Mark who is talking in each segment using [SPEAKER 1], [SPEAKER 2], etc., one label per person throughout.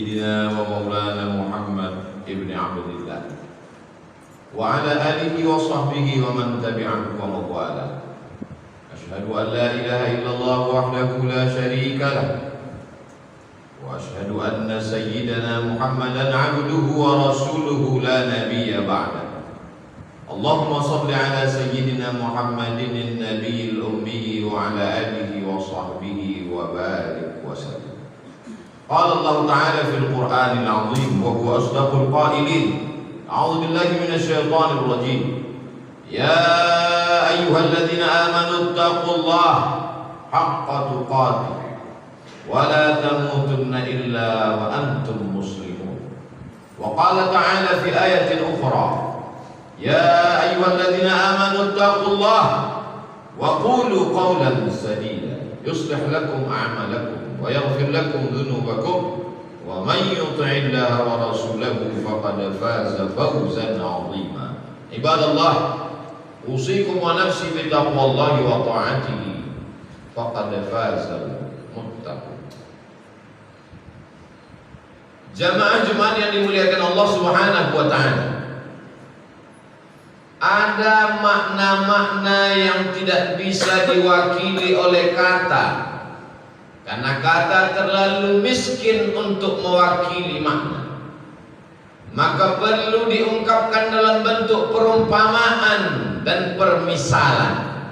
[SPEAKER 1] سيدنا ومولانا محمد ابن عبد الله وعلى آله وصحبه ومن تبعه ومن والاه. أشهد أن لا إله إلا الله وحده لا شريك له وأشهد أن سيدنا محمدا عبده ورسوله لا نبي بعده. اللهم صل على سيدنا محمد النبي الأمي وعلى آله وصحبه وبارك وسلم. قال الله تعالى في القرآن العظيم وهو أصدق القائلين: أعوذ بالله من الشيطان الرجيم. يا أيها الذين آمنوا اتقوا الله حق تقاته ولا تموتن إلا وأنتم مسلمون. وقال تعالى في آية أخرى: يا أيها الذين آمنوا اتقوا الله وقولوا قولا سديدا يصلح لكم أعمالكم ويغفر لكم ذنوبكم ومن يطع الله ورسوله فقد فاز فوزا عظيما. عباد الله، أوصيكم ونفسي بتقوى الله وطاعته فقد فاز المتقون. Jamaah-jemaah yang dimuliakan Allah Subhanahu wa taala, ada makna-makna yang tidak bisa diwakili oleh kata, karena kata terlalu miskin untuk mewakili makna. Maka perlu diungkapkan dalam bentuk perumpamaan dan permisalan.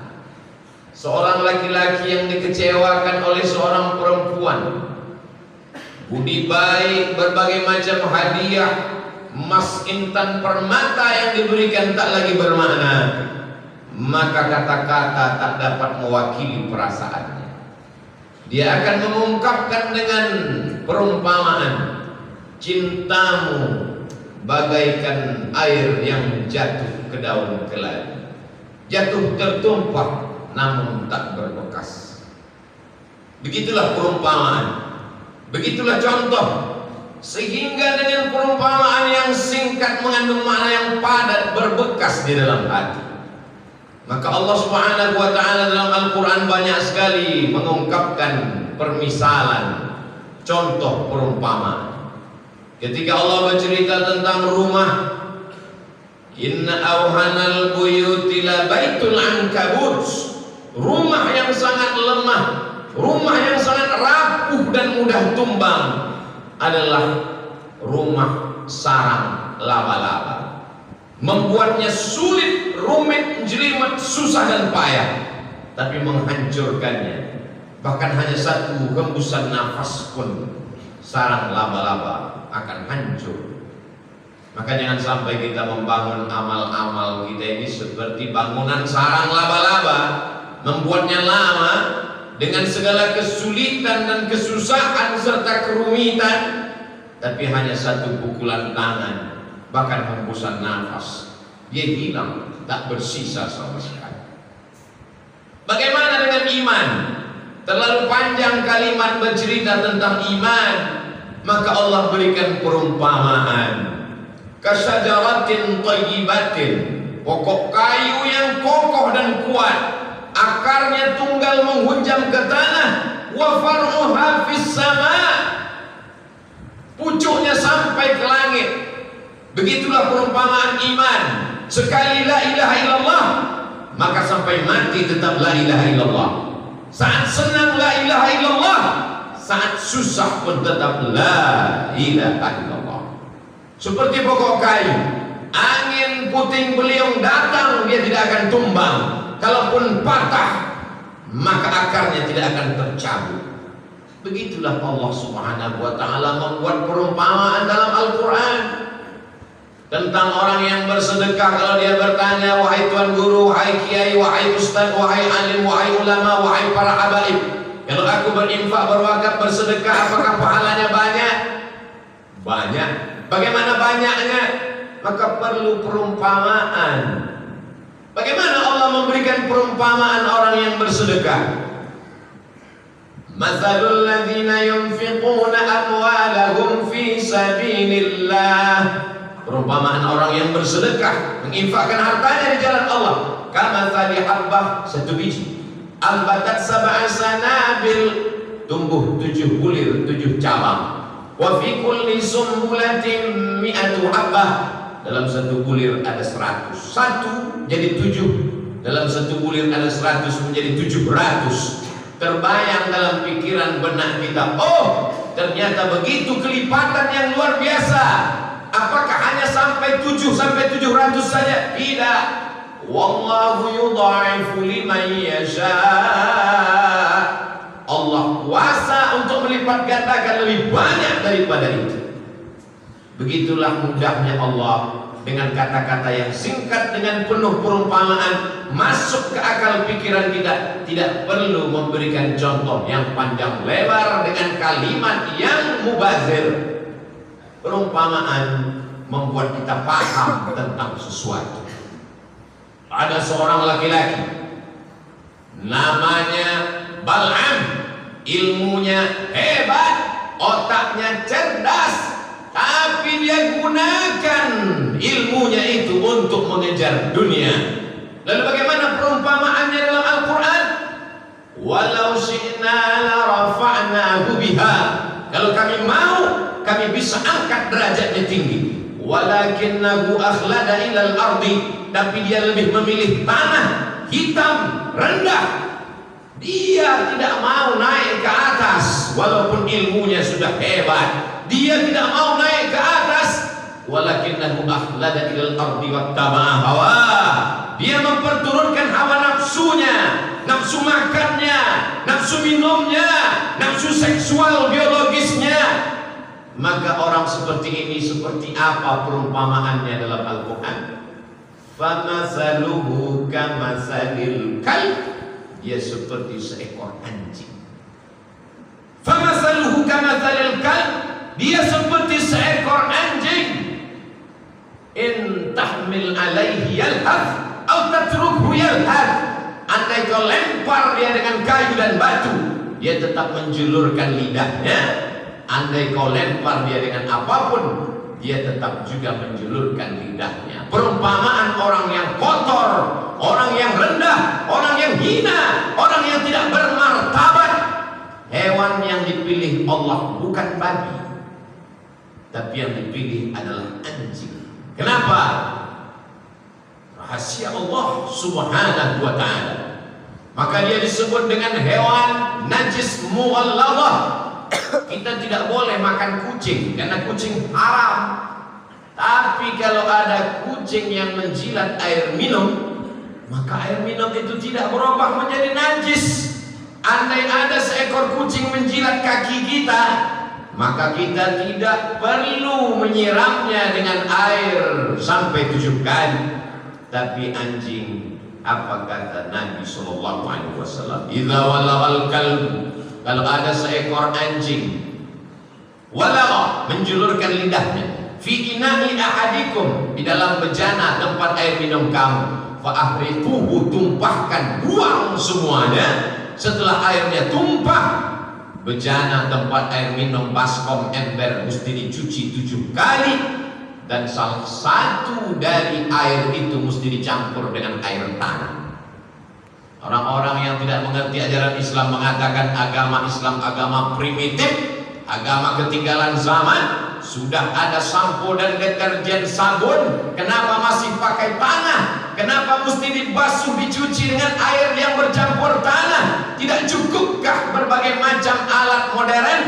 [SPEAKER 1] Seorang laki-laki yang dikecewakan oleh seorang perempuan, budi baik, berbagai macam hadiah, emas, intan, permata yang diberikan tak lagi bermakna, maka kata-kata tak dapat mewakili perasaannya. Dia akan mengungkapkan dengan perumpamaan: cintamu bagaikan air yang jatuh ke daun keladi, jatuh tertumpah namun tak berbekas. Begitulah perumpamaan, begitulah contoh. Sehingga dengan perumpamaan yang singkat mengandung makna yang padat, berbekas di dalam hati. Maka Allah Subhanahu wa taala dalam Al-Qur'an banyak sekali mengungkapkan permisalan, contoh perumpamaan. Ketika Allah bercerita tentang rumah, inna awhanal buyuti la baitul ankabut, rumah yang sangat lemah, rumah yang sangat rapuh dan mudah tumbang adalah rumah sarang laba-laba. Membuatnya sulit, rumit, jelimet, susah dan payah, tapi menghancurkannya bahkan hanya satu hembusan nafas pun sarang laba-laba akan hancur. Maka jangan sampai kita membangun amal-amal kita ini seperti bangunan sarang laba-laba, membuatnya lama dengan segala kesulitan dan kesusahan serta kerumitan, tapi hanya satu pukulan tangan, bahkan hembusan nafas, dia hilang, tak bersisa sama sekali. Bagaimana dengan iman? Terlalu panjang kalimat bercerita tentang iman, maka Allah berikan perumpamaan. Kasyajaratin thayyibatin, pokok kayu yang kokoh dan kuat, akarnya tunggal menghunjam ke tanah, wa far'uha fis sama, pucuknya sampai ke langit. Begitulah perumpamaan iman. Sekali la ilaha illallah, maka sampai mati tetap la ilaha illallah. Saat senang la ilaha illallah, saat susah pun tetap la ilaha illallah. Seperti pokok kayu, angin puting beliung datang, dia tidak akan tumbang. Kalaupun patah, maka akarnya tidak akan tercabut. Begitulah Allah Subhanahu wa taala membuat perumpamaan dalam Al-Qur'an tentang orang yang bersedekah. Kalau dia bertanya, wahai tuan guru, wahai kiai, wahai ustaz, wahai alim, wahai ulama, wahai para habaib, kalau aku berinfak, berwakaf, bersedekah, apakah pahalanya banyak? Banyak. Bagaimana banyaknya? Maka perlu perumpamaan. Bagaimana Allah memberikan perumpamaan orang yang bersedekah? Mathalul ladzina yunfiquna amwalahum fi sabilillah. Perumpamaan orang yang bersedekah, menginfakkan hartanya di jalan Allah. Kamathali habbah, satu biji, ambatat sab'a sanabil, tumbuh 7 bulir, 7 cabang. Wa fi kulli sumbulatin mi'atu habbah. Dalam satu bulir ada 100. Satu jadi 7. Dalam satu bulir ada 100 menjadi 700. Terbayang dalam pikiran benak kita, oh ternyata begitu kelipatan yang luar biasa. Apakah hanya sampai 7 sampai 700 saja? Tidak. Wallahu yudha'ifu liman yasha. Allah kuasa untuk melipat gandakan lebih banyak daripada itu. Begitulah mudahnya Allah dengan kata-kata yang singkat, dengan penuh perumpamaan, masuk ke akal pikiran kita. Tidak perlu memberikan contoh yang panjang lebar dengan kalimat yang mubazir. Perumpamaan membuat kita paham tentang sesuatu. Ada seorang laki-laki namanya Bal'am, ilmunya hebat, otaknya cerdas, tapi dia gunakan ilmunya itu untuk mengejar dunia. Lalu bagaimana perumpamaannya dalam Al-Quran? Walau syi'na la rafa'nahu biha. Kalau kami mau, kami bisa angkat derajatnya tinggi. Walakinnahu akhlada ilal ardi. Tapi dia lebih memilih tanah hitam, rendah. Dia tidak mau naik ke atas, walaupun ilmunya sudah hebat. Dia tidak mau naik ke atas. Walakinnahu akhlada ilal ardi wattaba'a hawa. Dia memperturunkan hawa nafsunya, nafsu makannya, nafsu minumnya, nafsu seksual biologisnya. Maka orang seperti ini seperti apa perumpamaannya dalam Al-Quran? Famasaluhu kamasalil kalb. Dia seperti seekor anjing. Famasaluhu kamasalil kalb. Dia seperti seekor anjing. In tahmil alaihi yalhaf atau tatrukhu yalhaf. Andai kau lempar dia dengan kayu dan batu, dia tetap menjulurkan lidahnya. Andai kau lempar dia dengan apapun, dia tetap juga menjulurkan lidahnya. Perumpamaan orang yang kotor, orang yang rendah, orang yang hina, orang yang tidak bermartabat. Hewan yang dipilih Allah bukan babi, tapi yang dipilih adalah anjing. Kenapa? Rahasia Allah subhanahu wa ta'ala. Maka dia disebut dengan hewan najis mughallazah. Kita tidak boleh makan kucing karena kucing haram. Tapi kalau ada kucing yang menjilat air minum, maka air minum itu tidak berubah menjadi najis. Andai ada seekor kucing menjilat kaki kita, maka kita tidak perlu menyiramnya dengan air sampai 7 kali. Tapi anjing, apa kata Nabi sallallahu alaihi wasallam? Idza walal kalb, kalau ada seekor anjing walagha, menjulurkan lidahnya, fi ina'i ahadikum, di dalam bejana tempat air minum kamu, fa ahriquhu, tumpahkan, buang semuanya. Setelah airnya tumpah, bejana tempat air minum, baskom, ember mesti dicuci 7 kali. Dan salah satu dari air itu mesti dicampur dengan air tanah. Orang-orang yang tidak mengerti ajaran Islam mengatakan agama Islam agama primitif, agama ketinggalan zaman. Sudah ada sampo dan deterjen, sabun, kenapa masih pakai tanah? Kenapa mesti dibasuh, dicuci dengan air yang bercampur tanah? Tidak cukupkah berbagai macam alat modern?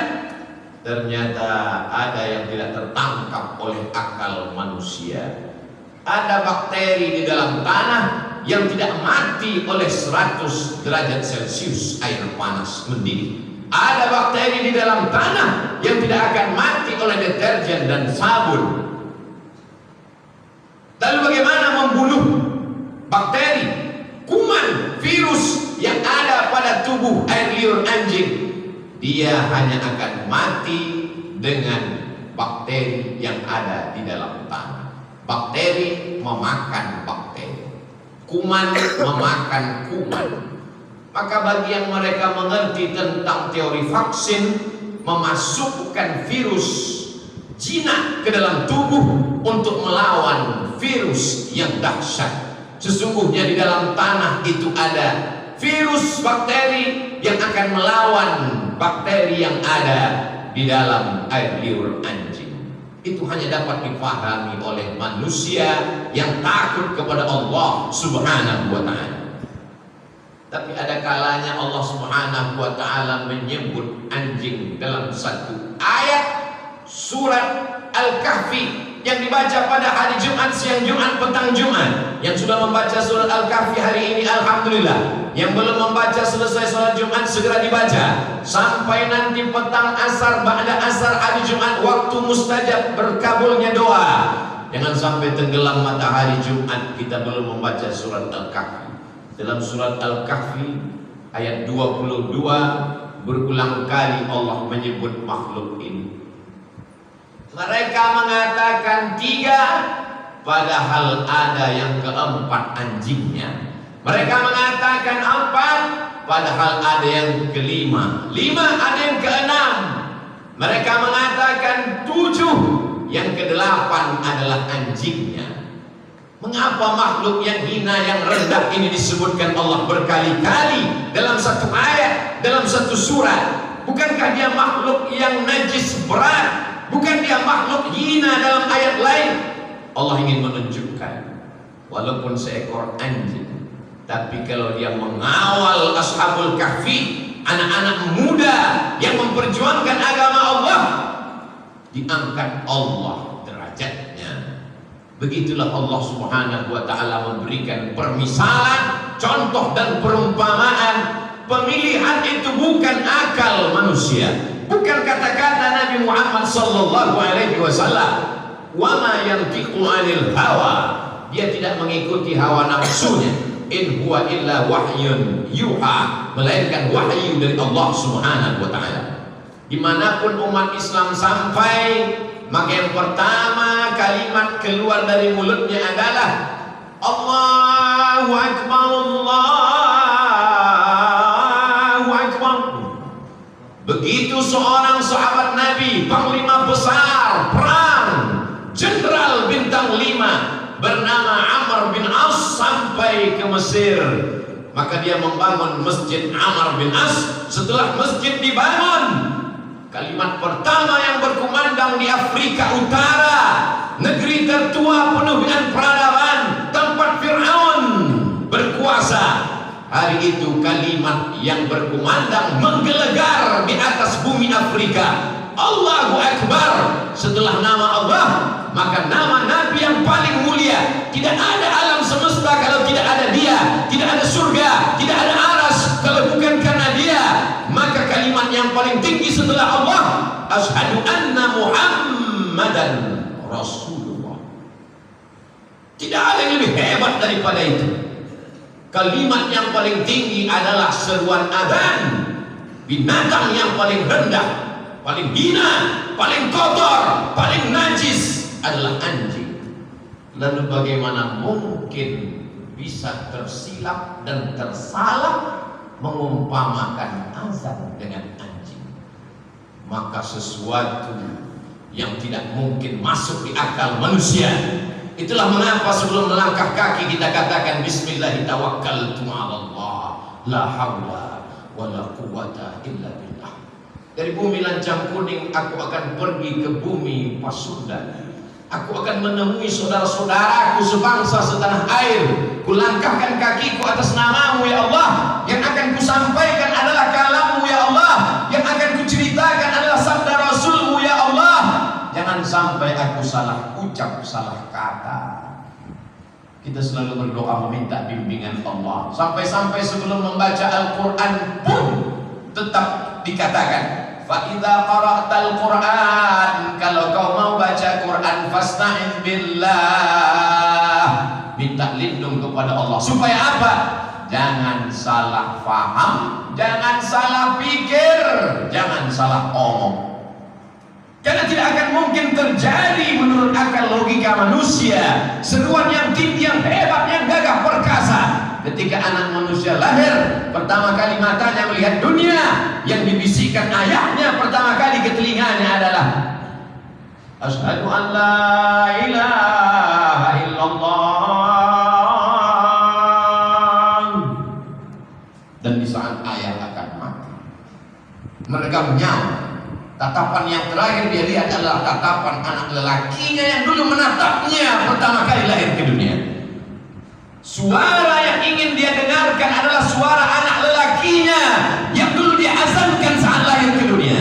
[SPEAKER 1] Ternyata ada yang tidak tertangkap oleh akal manusia. Ada bakteri di dalam tanah yang tidak mati oleh 100 derajat Celcius air panas mendidih. Ada bakteri di dalam tanah yang tidak akan mati oleh deterjen dan sabun. Lalu bagaimana membunuh bakteri, kuman, virus yang ada pada tubuh air liur anjing? Dia hanya akan mati dengan bakteri yang ada di dalam tanah. Bakteri memakan bakteri, kuman memakan kuman. Maka bagi yang mereka mengerti tentang teori vaksin, memasukkan virus jinak ke dalam tubuh untuk melawan virus yang dahsyat. Sesungguhnya di dalam tanah itu ada virus bakteri yang akan melawan bakteri yang ada di dalam air liur anjing. Itu hanya dapat dipahami oleh manusia yang takut kepada Allah Subhanahu wa ta'ala. Tapi ada kalanya Allah Subhanahu wa ta'ala menyebut anjing dalam satu ayat surat Al-Kahfi yang dibaca pada hari Jumat, siang Jumat, petang Jumat. Yang sudah membaca surat Al-Kahfi hari ini alhamdulillah. Yang belum membaca selesai sholat Jumat segera dibaca sampai nanti petang asar, ba'da asar hari Jumat, waktu mustajab berkabulnya doa. Jangan sampai tenggelam matahari Jumat kita belum membaca surat Al-Kahfi. Dalam surat Al-Kahfi ayat 22 berulang kali Allah menyebut makhluk ini. Mereka mengatakan 3, padahal ada yang keempat anjingnya. Mereka mengatakan 4, padahal ada yang kelima. 5, ada yang ke-6. Mereka mengatakan 7, yang ke-8 adalah anjingnya. Mengapa makhluk yang hina, yang rendah ini disebutkan Allah berkali-kali dalam satu ayat, dalam satu surat? Bukankah dia makhluk yang najis berat? Bukan dia makhluk hina dalam ayat lain? Allah ingin menunjukkan walaupun seekor anjing, tapi kalau dia mengawal Ashabul Kahfi, anak-anak muda yang memperjuangkan agama Allah, diangkat Allah derajatnya. Begitulah Allah Subhanahu wa ta'ala memberikan permisalan, contoh dan perumpamaan. Pemilihan itu bukan akal manusia, bukan kata-kata Nabi Muhammad sallallahu alaihi wasallam. Wa ma yantiqu 'anil hawa, dia tidak mengikuti hawa nafsunya. In huwa illa wahyun yuha, melainkan wahyu dari Allah Subhanahu wa ta'ala. Dimanapun umat Islam sampai, maka yang pertama kalimat keluar dari mulutnya adalah Allahu Akbar, Allahu Akbar. Begitu seorang sahabat Nabi, panglima besar perang, jenderal bintang 5 bernama Amr bin As sampai ke Mesir, maka dia membangun Masjid Amr bin As. Setelah masjid dibangun, kalimat pertama yang berkumandang di Afrika Utara, negeri tertua penuh dengan peradaban, tempat Fir'aun berkuasa. Hari itu kalimat yang berkumandang menggelegar di atas bumi Afrika, Allahu Akbar. Setelah nama Allah, maka nama Nabi yang paling mulia. Tidak ada alam semesta kalau tidak ada dia, tidak ada surga, tidak ada aras kalau bukan karena dia. Maka kalimat yang paling tinggi setelah Allah, asyhadu anna Muhammadan Rasulullah. Tidak ada yang lebih hebat daripada itu. Kalimat yang paling tinggi adalah seruan adzan. Binatang yang paling rendah, paling hina, paling kotor, paling najis adalah anjing. Lalu bagaimana mungkin bisa tersilap dan tersalah mengumpamakan azan dengan anjing? Maka sesuatu yang tidak mungkin masuk di akal manusia. Itulah mengapa sebelum melangkah kaki kita katakan Bismillah tawakkaltu 'ala Allah, la haula wala quwwata illa billah. Dari bumi Lancang Kuning aku akan pergi ke bumi Pasundan. Aku akan menemui saudara-saudaraku sebangsa setanah air. Kulangkahkan kakiku atas namamu ya Allah. Yang akan kusampaikan adalah kalammu ya Allah. Yang akan kuceritakan adalah sabda Rasulmu ya Allah. Jangan sampai aku salah ucap, salah kata. Kita selalu berdoa meminta bimbingan Allah. Sampai-sampai sebelum membaca Al-Quran pun tetap dikatakan, فَإِذَا قَرَأْتَ الْقُرْآنِ, kalau kau mau baca Quran, فَاسْتَعِذْ بِاللَّهِ, minta lindung kepada Allah. Supaya apa? Jangan salah faham, jangan salah pikir, jangan salah omong. Karena tidak akan mungkin terjadi menurut akal logika manusia seruan yang tinggi, yang hebat, yang gagah perkasa. Ketika anak manusia lahir, pertama kali matanya melihat dunia, yang dibisikkan ayahnya pertama kali ke telinganya adalah asyhadu an la ilaha illallah. Dan di saat ayah akan mati, meregang nyawa, tatap tatapan yang terakhir dia lihat adalah tatapan anak lelakinya yang dulu menatapnya pertama kali lahir ke dunia. Suara yang ingin dia dengarkan adalah suara anak lelakinya yang dulu dia azankan saat lahir ke dunia.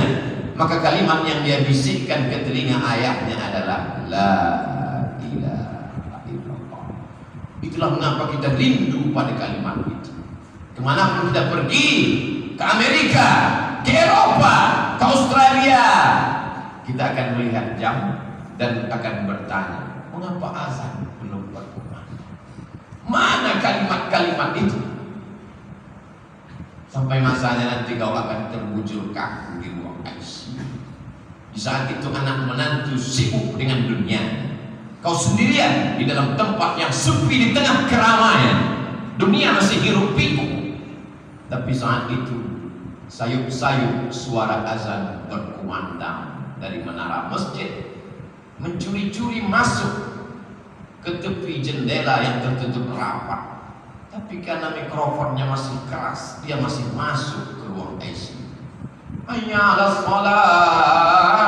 [SPEAKER 1] Maka kalimat yang dia bisikkan ke telinga ayahnya adalah La ilaha illallah. Itulah mengapa kita rindu pada kalimat itu. Kemanapun kita pergi, ke Amerika, ke Eropa, ke Australia, kita akan melihat jam dan akan bertanya, mengapa azan belum berkumandang? Mana kalimat-kalimat itu? Sampai masanya nanti kau akan terbujur kaku di ruang ICU. Di saat itu anak menantu sibuk dengan dunia, kau sendirian di dalam tempat yang sepi di tengah keramaian. Dunia masih hiruk pikuk. Tapi saat itu sayup-sayup suara azan berkumandang dari menara masjid, mencuri-curi masuk ke tepi jendela yang tertutup rapat. Tapi karena mikrofonnya masih keras, dia masih masuk ke ruang ICU. Hayya 'alas shalah.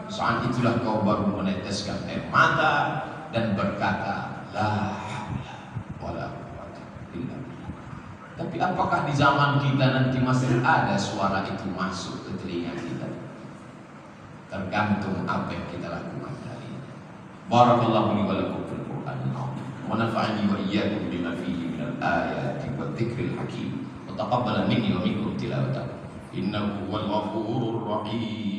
[SPEAKER 1] Saat itulah kau baru meneteskan air mata dan berkata, La haula wala quwwata illa billah. Tapi apakah di zaman kita nanti masih ada suara itu masuk ke telinga kita? Tergantung apa yang kita lakukan hari ini. Barakallahu li wa lakum fil Qur'anil azim. Wa nafa'ani wa iyyakum bima fihi minal ayati wa dzikril hakim. Wa taqabbala minni wa minkum tilawatahu. Innahu huwal ghafurur rahim.